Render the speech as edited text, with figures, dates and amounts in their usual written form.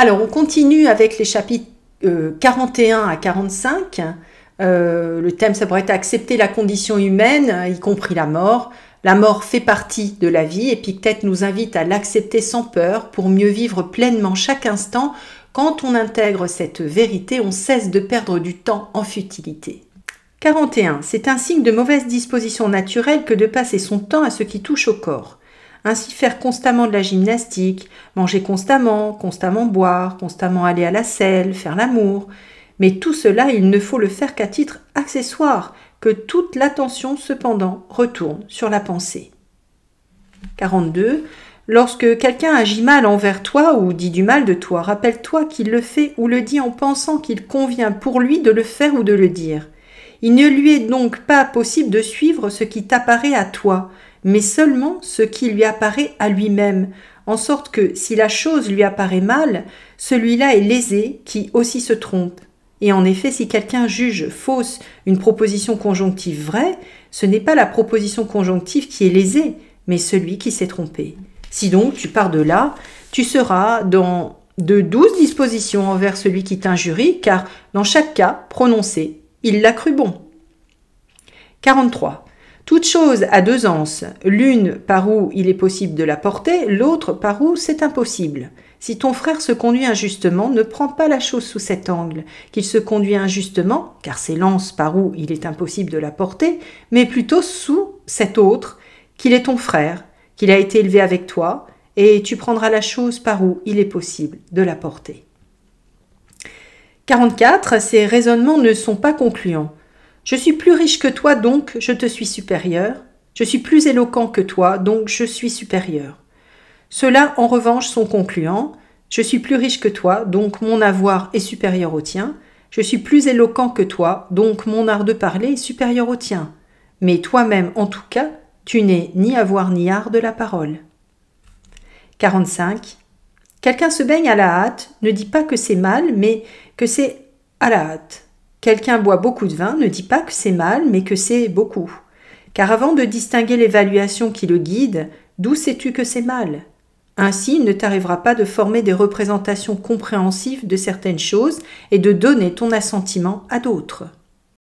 Alors, on continue avec les chapitres 41 à 45. Le thème, ça pourrait être accepter la condition humaine, y compris la mort. La mort fait partie de la vie. Épictète nous invite à l'accepter sans peur pour mieux vivre pleinement chaque instant. Quand on intègre cette vérité, on cesse de perdre du temps en futilité. 41. C'est un signe de mauvaise disposition naturelle que de passer son temps à ce qui touche au corps. Ainsi faire constamment de la gymnastique, manger constamment, constamment boire, constamment aller à la selle, faire l'amour. Mais tout cela, il ne faut le faire qu'à titre accessoire, que toute l'attention cependant retourne sur la pensée. 42. Lorsque quelqu'un agit mal envers toi ou dit du mal de toi, rappelle-toi qu'il le fait ou le dit en pensant qu'il convient pour lui de le faire ou de le dire. Il ne lui est donc pas possible de suivre ce qui t'apparaît à toi, mais seulement ce qui lui apparaît à lui-même, en sorte que, si la chose lui apparaît mal, celui-là est lésé qui aussi se trompe. Et en effet, si quelqu'un juge fausse une proposition conjonctive vraie, ce n'est pas la proposition conjonctive qui est lésée, mais celui qui s'est trompé. Si donc tu pars de là, tu seras dans de douces dispositions envers celui qui t'injurie, car dans chaque cas prononcé, il l'a cru bon. 43. Toute chose a deux anses, l'une par où il est possible de la porter, l'autre par où c'est impossible. Si ton frère se conduit injustement, ne prends pas la chose sous cet angle, qu'il se conduit injustement, car c'est l'anse par où il est impossible de la porter, mais plutôt sous cet autre, qu'il est ton frère, qu'il a été élevé avec toi, et tu prendras la chose par où il est possible de la porter. 44. Ces raisonnements ne sont pas concluants. Je suis plus riche que toi, donc je te suis supérieur. Je suis plus éloquent que toi, donc je suis supérieur. Ceux-là, en revanche, sont concluants. Je suis plus riche que toi, donc mon avoir est supérieur au tien. Je suis plus éloquent que toi, donc mon art de parler est supérieur au tien. Mais toi-même, en tout cas, tu n'es ni avoir ni art de la parole. 45. Quelqu'un se baigne à la hâte, ne dit pas que c'est mal, mais que c'est à la hâte. Quelqu'un boit beaucoup de vin, ne dit pas que c'est mal, mais que c'est beaucoup. Car avant de distinguer l'évaluation qui le guide, d'où sais-tu que c'est mal? Ainsi, il ne t'arrivera pas de former des représentations compréhensives de certaines choses et de donner ton assentiment à d'autres.